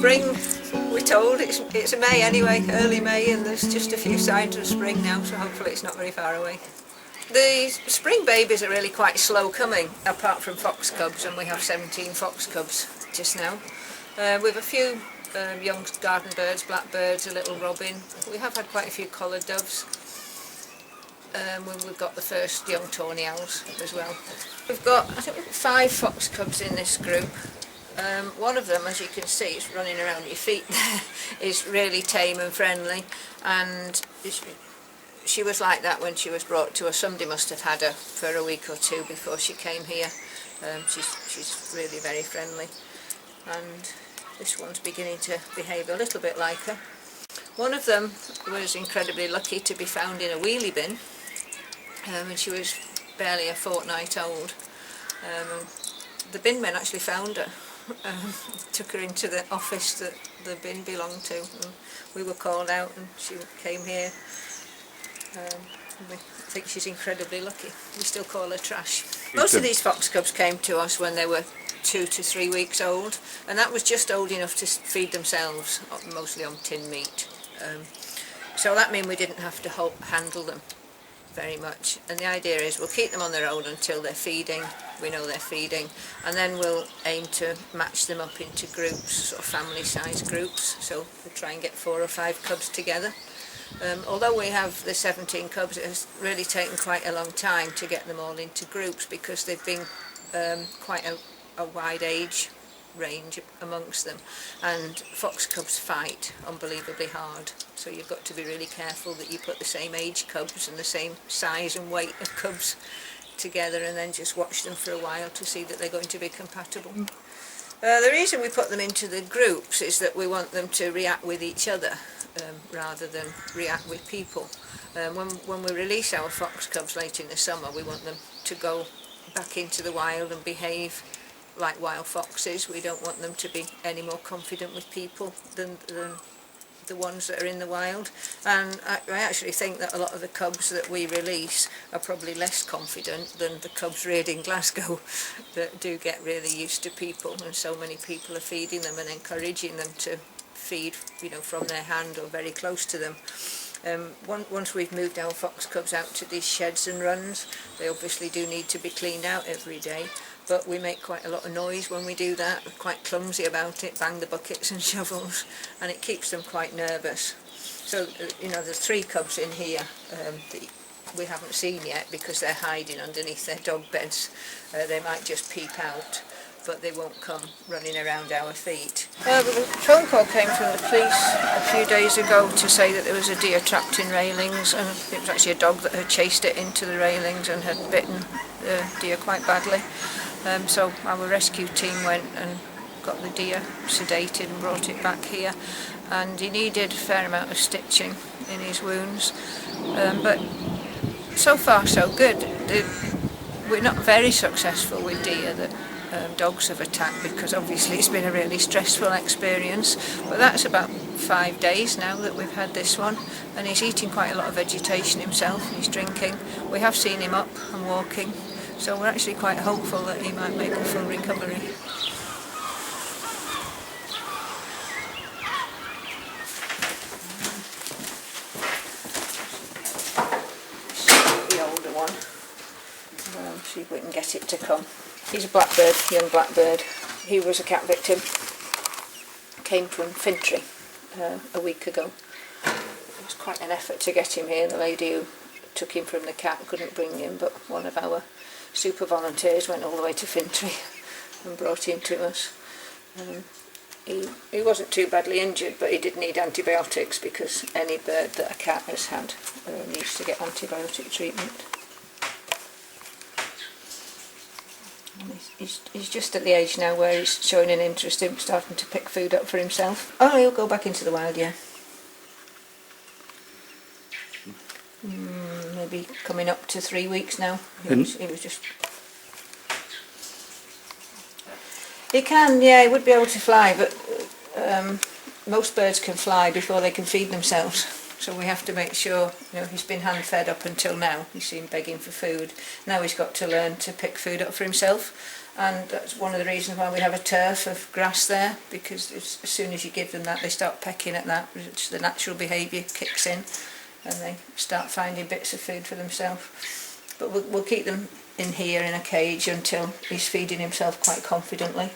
spring, we're told. It's May anyway, early May, and there's just a few signs of spring now, so hopefully it's not very far away. The spring babies are really quite slow coming, apart from fox cubs, and we have 17 fox cubs just now. With a few young garden birds, blackbirds, a little robin. We have had quite a few collared doves. We've got the first young tawny owls as well. I think we've got 5 fox cubs in this group. One of them, as you can see, is running around your feet there, is really tame and friendly, and she was like that when she was brought to us. Somebody must have had her for a week or two before she came here. She's really very friendly, and this one's beginning to behave a little bit like her. One of them was incredibly lucky to be found in a wheelie bin, and she was barely a fortnight old. The bin men actually found her, took her into the office that the bin belonged to, and we were called out and she came here. I think she's incredibly lucky. We still call her Trash. Most of these fox cubs came to us when they were 2 to 3 weeks old, and that was just old enough to feed themselves, mostly on tin meat. So that meant we didn't have to handle them very much, and the idea is we'll keep them on their own until they're feeding, we know they're feeding, and then we'll aim to match them up into groups, sort of family size groups, so we'll try and get 4 or 5 cubs together. Although we have the 17 cubs, it has really taken quite a long time to get them all into groups, because they've been quite a wide age range amongst them, and fox cubs fight unbelievably hard, so you've got to be really careful that you put the same age cubs and the same size and weight of cubs together, and then just watch them for a while to see that they're going to be compatible. The reason we put them into the groups is that we want them to react with each other rather than react with people. When we release our fox cubs late in the summer, we want them to go back into the wild and behave like wild foxes. We don't want them to be any more confident with people than the ones that are in the wild, and I actually think that a lot of the cubs that we release are probably less confident than the cubs reared in Glasgow that do get really used to people, and so many people are feeding them and encouraging them to feed, you know, from their hand or very close to them. Once we've moved our fox cubs out to these sheds and runs, they obviously do need to be cleaned out every day, but we make quite a lot of noise when we do that. We're quite clumsy about it, bang the buckets and shovels, and it keeps them quite nervous. So, you know, there's 3 cubs in here that we haven't seen yet because they're hiding underneath their dog beds. They might just peep out, but they won't come running around our feet. A phone call came from the police a few days ago to say that there was a deer trapped in railings, and it was actually a dog that had chased it into the railings and had bitten the deer quite badly. So our rescue team went and got the deer sedated and brought it back here, and he needed a fair amount of stitching in his wounds, but so far so good. We're not very successful with deer that dogs have attacked, because obviously it's been a really stressful experience, but that's about 5 days now that we've had this one, and he's eating quite a lot of vegetation himself, and he's drinking. We have seen him up and walking, so we're actually quite hopeful that he might make a full recovery. The older one, see if we can get it to come. He's a blackbird, young blackbird. He was a cat victim. Came from Fintry a week ago. It was quite an effort to get him here. The lady who took him from the cat couldn't bring him, but one of our super volunteers went all the way to Fintry and brought him to us. He wasn't too badly injured, but he did need antibiotics, because any bird that a cat has had needs to get antibiotic treatment. He's just at the age now where he's showing an interest in starting to pick food up for himself. Oh, he'll go back into the wild, yeah. Maybe coming up to 3 weeks now. He was just... He can, yeah, he would be able to fly, but most birds can fly before they can feed themselves. So we have to make sure, you know, he's been hand-fed up until now. He's been begging for food. Now he's got to learn to pick food up for himself. and that's one of the reasons why we have a turf of grass there, because as soon as you give them that, they start pecking at that, which the natural behaviour kicks in, and they start finding bits of food for themselves. But we'll keep them in here in a cage until he's feeding himself quite confidently,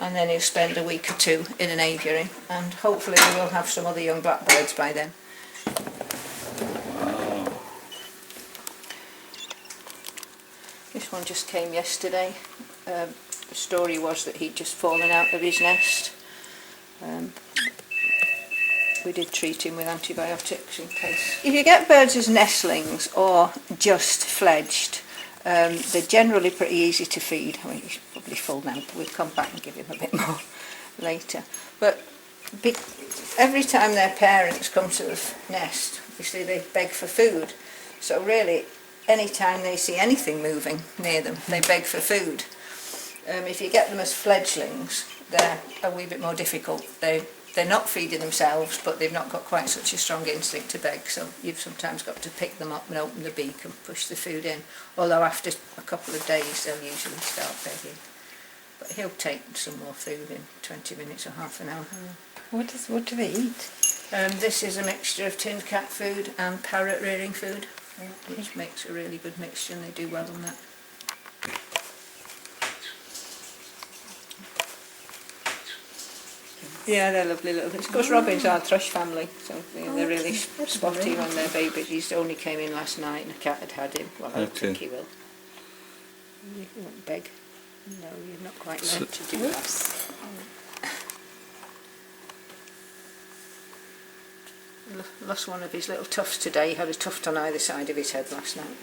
and then he'll spend a week or two in an aviary, and hopefully we will have some other young blackbirds by then. This one just came yesterday. The story was that he'd just fallen out of his nest. We did treat him with antibiotics in case. If you get birds as nestlings or just fledged, they're generally pretty easy to feed. I mean, he's probably full now, but we'll come back and give him a bit more later. But every time their parents come to the nest, obviously they beg for food. So really, any time they see anything moving near them, they beg for food. If you get them as fledglings, they're a wee bit more difficult. They're not feeding themselves, but they've not got quite such a strong instinct to beg, so you've sometimes got to pick them up and open the beak and push the food in. Although after a couple of days they'll usually start begging. But he'll take some more food in 20 minutes or half an hour. What do they eat? This is a mixture of tinned cat food and parrot rearing food, which makes a really good mixture, and they do well on that. Yeah, they're lovely little things. Of course, Robin's our thrush family, so they're really spotty when they're babies. He only came in last night and a cat had had him. Well, I don't think he will. He won't beg. No, you've not quite learned to do that. Lost one of his little tufts today. He had a tuft on either side of his head last night.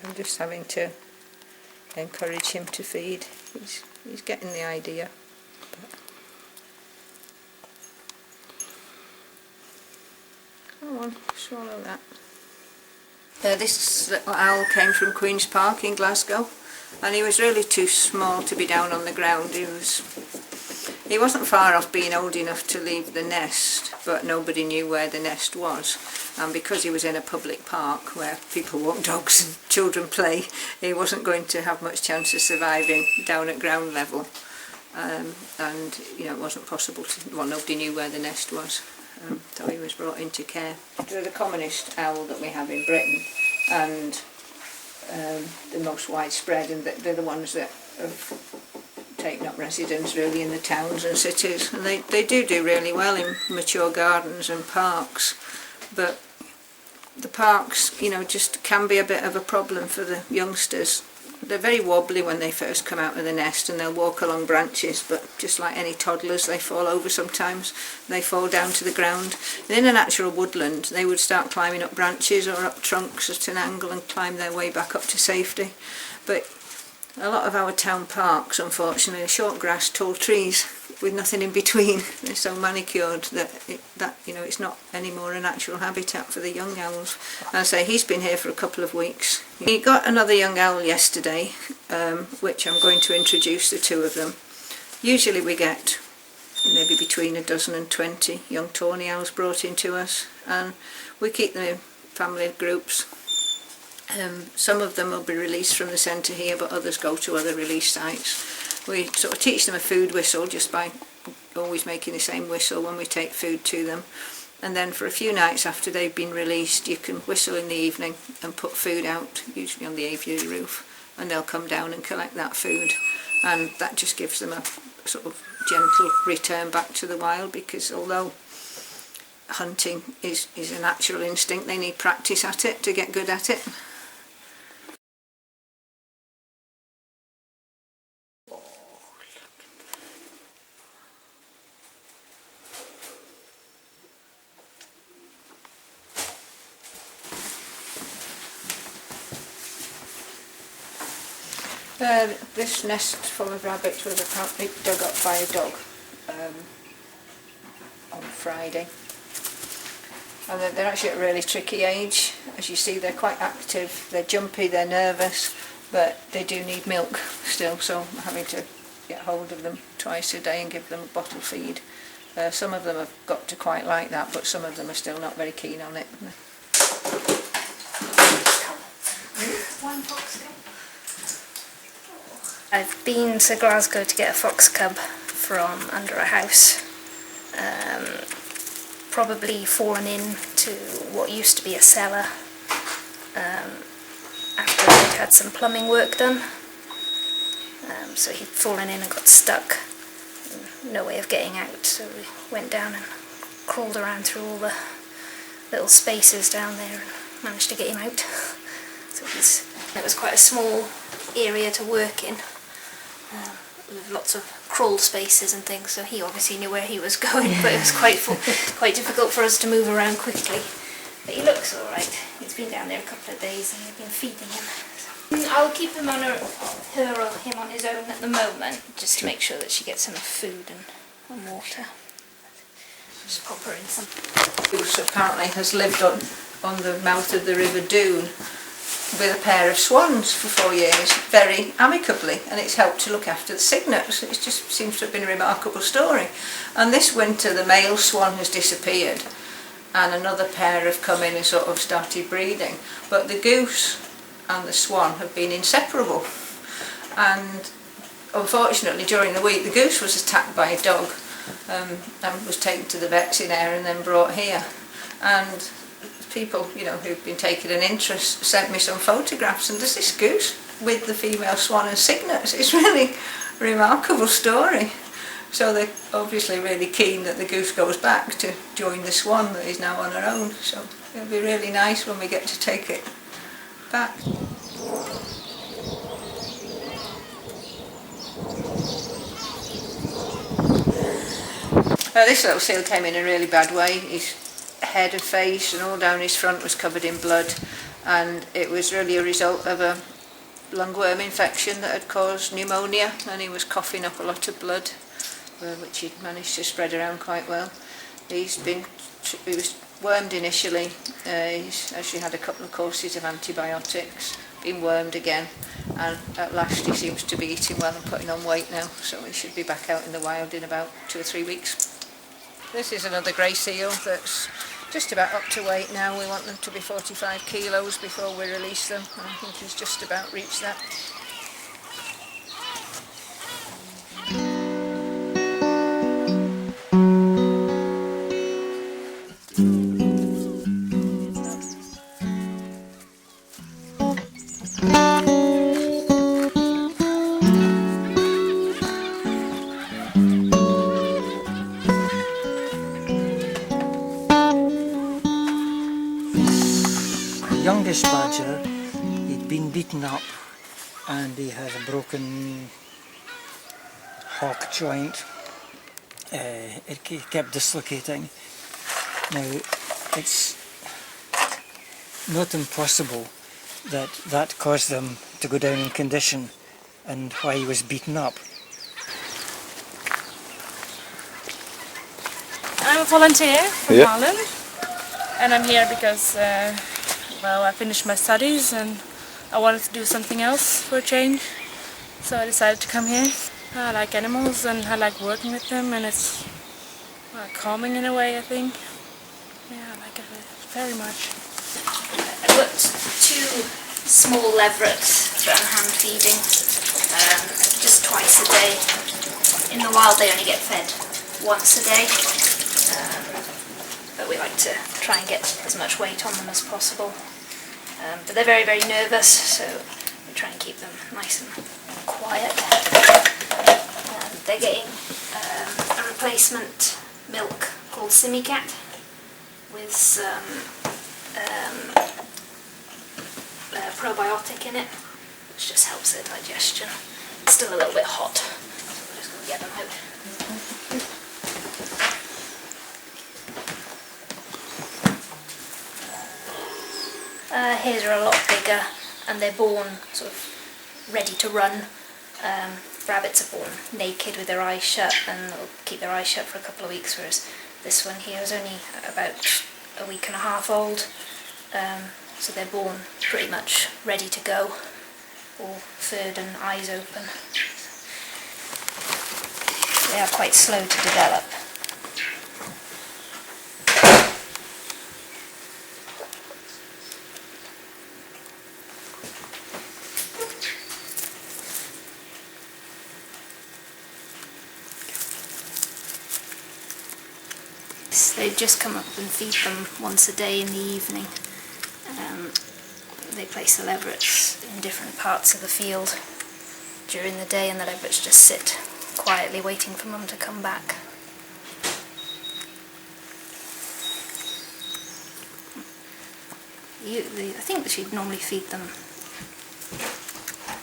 I'm just having to encourage him to feed. He's getting the idea. Come on, swallow that. This little owl came from Queen's Park in Glasgow, and he was really too small to be down on the ground. He wasn't far off being old enough to leave the nest, but nobody knew where the nest was. And because he was in a public park where people walk dogs and children play, he wasn't going to have much chance of surviving down at ground level. And it wasn't possible to, well, nobody knew where the nest was. So he was brought into care. They're the commonest owl that we have in Britain, and the most widespread, and they're the ones that have taken up residence really in the towns and cities, and they do really well in mature gardens and parks. But the parks, just can be a bit of a problem for the youngsters. They're very wobbly when they first come out of the nest, and they'll walk along branches, but just like any toddlers, they fall over sometimes. They fall down to the ground. And in a natural woodland, they would start climbing up branches or up trunks at an angle and climb their way back up to safety. But a lot of our town parks, unfortunately, are short grass, tall trees with nothing in between. They're so manicured that it's not anymore a natural habitat for the young owls. And I say he's been here for a couple of weeks. He got another young owl yesterday, which I'm going to introduce the two of them. Usually we get maybe between a dozen and 20 young tawny owls brought into us, and we keep them in family groups. Some of them will be released from the centre here, but others go to other release sites. We sort of teach them a food whistle just by always making the same whistle when we take food to them. And then for a few nights after they've been released, you can whistle in the evening and put food out, usually on the aviary roof, and they'll come down and collect that food. And that just gives them a sort of gentle return back to the wild, because although hunting is a natural instinct, they need practice at it to get good at it. This nest full of rabbits was apparently dug up by a dog on Friday. And they're actually at a really tricky age. As you see, they're quite active, they're jumpy, they're nervous, but they do need milk still, so I'm having to get hold of them twice a day and give them a bottle feed. Some of them have got to quite like that, but some of them are still not very keen on it. I've been to Glasgow to get a fox cub from under a house. Probably fallen into what used to be a cellar after they'd had some plumbing work done. So he'd fallen in and got stuck. No way of getting out, so we went down and crawled around through all the little spaces down there and managed to get him out. So it was quite a small area to work in, with lots of crawl spaces and things, so he obviously knew where he was going, but it was quite difficult for us to move around quickly. But he looks alright. He's been down there a couple of days and we've been feeding him. I'll keep him on her or him on his own at the moment, just to make sure that she gets enough food and water. Just pop her in some. Goose apparently has lived on the mouth of the River Doon with a pair of swans for 4 years, very amicably, and it's helped to look after the cygnets. It just seems to have been a remarkable story. And this winter the male swan has disappeared and another pair have come in and sort of started breeding, but the goose and the swan have been inseparable. And unfortunately during the week the goose was attacked by a dog and was taken to the vets in Ayr and then brought here. And people, you know, who've been taking an interest sent me some photographs, and there's this goose with the female swan and cygnets. It's really a remarkable story. So they're obviously really keen that the goose goes back to join the swan that is now on her own. So it'll be really nice when we get to take it back. This little seal came in a really bad way. His head and face and all down his front was covered in blood, and it was really a result of a lungworm infection that had caused pneumonia, and he was coughing up a lot of blood, which he'd managed to spread around quite well. He was wormed initially. He's actually had a couple of courses of antibiotics, been wormed again, and at last he seems to be eating well and putting on weight now, so he should be back out in the wild in about 2 or 3 weeks. This is another grey seal that's just about up to weight now. We want them to be 45 kilos before we release them. I think he's just about reached that. Youngest badger, he'd been beaten up and he had a broken hock joint. It kept dislocating. Now, it's not impossible that caused them to go down in condition and why he was beaten up. I'm a volunteer from Holland, and I'm here because well, I finished my studies and I wanted to do something else for a change, so I decided to come here. I like animals and I like working with them, and it's calming in a way, I think. Yeah, I like it very much. I put 2 small leverets that I'm hand feeding, just twice a day. In the wild they only get fed once a day, but we like to try and get as much weight on them as possible. But they're very, very nervous, so we try and keep them nice and quiet. They're getting a replacement milk called Simicat with some probiotic in it, which just helps their digestion. It's still a little bit hot, so we're just going to get them out. Hares are a lot bigger and they're born sort of ready to run. Rabbits are born naked with their eyes shut and they'll keep their eyes shut for a couple of weeks, whereas this one here is only about a week and a half old. So they're born pretty much ready to go, all furred and eyes open. They are quite slow to develop. weeks. They just come up and feed them once a day in the evening. They place the leverets in different parts of the field during the day, and the leverets just sit quietly waiting for mum to come back. I think that she'd normally feed them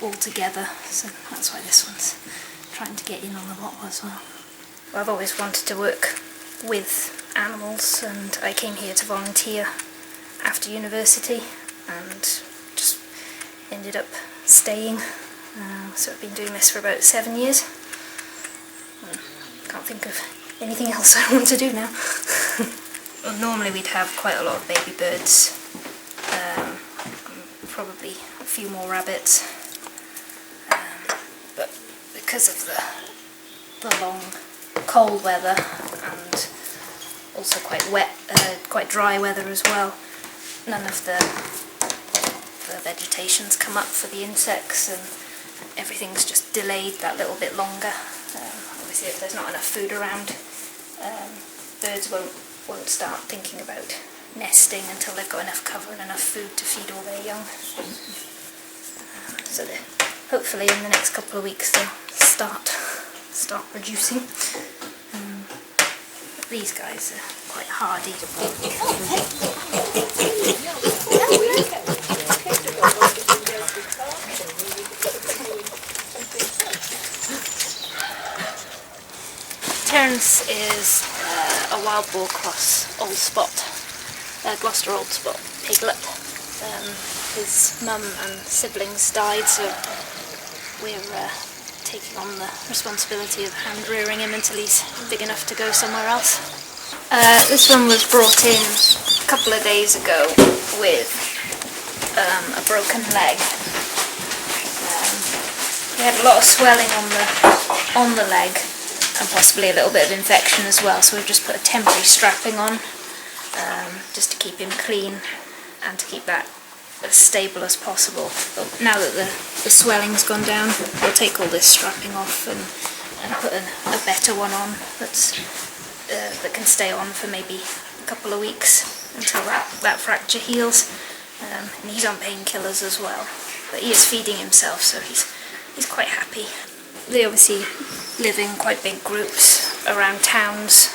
all together, so that's why this one's trying to get in on the bottle as well. I've always wanted to work with animals, and I came here to volunteer after university and just ended up staying. So I've been doing this for about 7 years. Can't think of anything else I want to do now. Well, normally we'd have quite a lot of baby birds, probably a few more rabbits, but because of the long cold weather and also quite wet, quite dry weather as well, none of the vegetation's come up for the insects, and everything's just delayed that little bit longer. Obviously if there's not enough food around, birds won't start thinking about nesting until they've got enough cover and enough food to feed all their young. So hopefully in the next couple of weeks they'll start producing. These guys are quite hardy. Terence is a wild boar cross old spot, Gloucester old spot piglet. His mum and siblings died, so we're taking on the responsibility of hand rearing him until he's big enough to go somewhere else. This one was brought in a couple of days ago with a broken leg. He had a lot of swelling on the leg, and possibly a little bit of infection as well, so we've just put a temporary strapping on, just to keep him clean and to keep that as stable as possible. But now that the swelling's gone down, we'll take all this strapping off and put a better one on that can stay on for maybe a couple of weeks until that fracture heals. And he's on painkillers as well, but he is feeding himself, so he's quite happy. They obviously live in quite big groups around towns,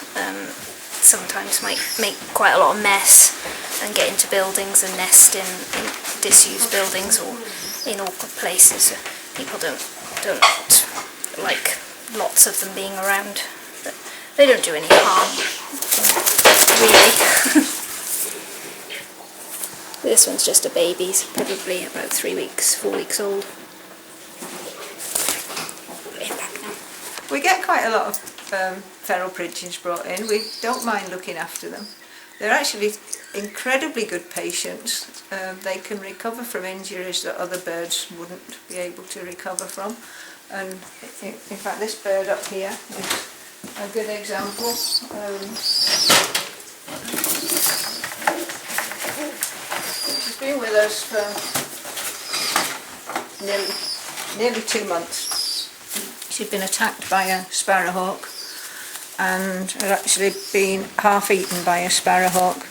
sometimes might make quite a lot of mess and get into buildings and nest in disused buildings or in awkward places. So people don't like lots of them being around, but they don't do any harm, really. This one's just a baby, he's probably about 4 weeks old. We get quite a lot of feral pigeons brought in. We don't mind looking after them. They're actually incredibly good patients. They can recover from injuries that other birds wouldn't be able to recover from. And in fact, this bird up here is a good example. She's been with us for nearly 2 months. She'd been attacked by a sparrowhawk and had actually been half eaten by a sparrowhawk.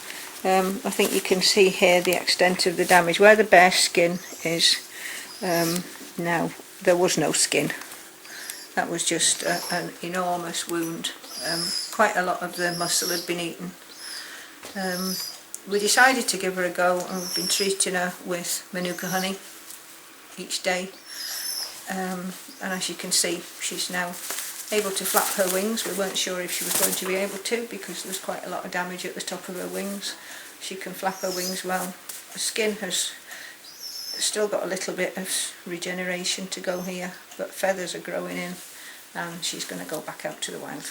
I think you can see here the extent of the damage. Where the bare skin is now, there was no skin. That was just an enormous wound. Quite a lot of the muscle had been eaten. We decided to give her a go, and we've been treating her with manuka honey each day. And as you can see, she's now able to flap her wings. We weren't sure if she was going to be able to, because there was quite a lot of damage at the top of her wings. She can flap her wings well. The skin has still got a little bit of regeneration to go here, but feathers are growing in, and she's going to go back out to the wild.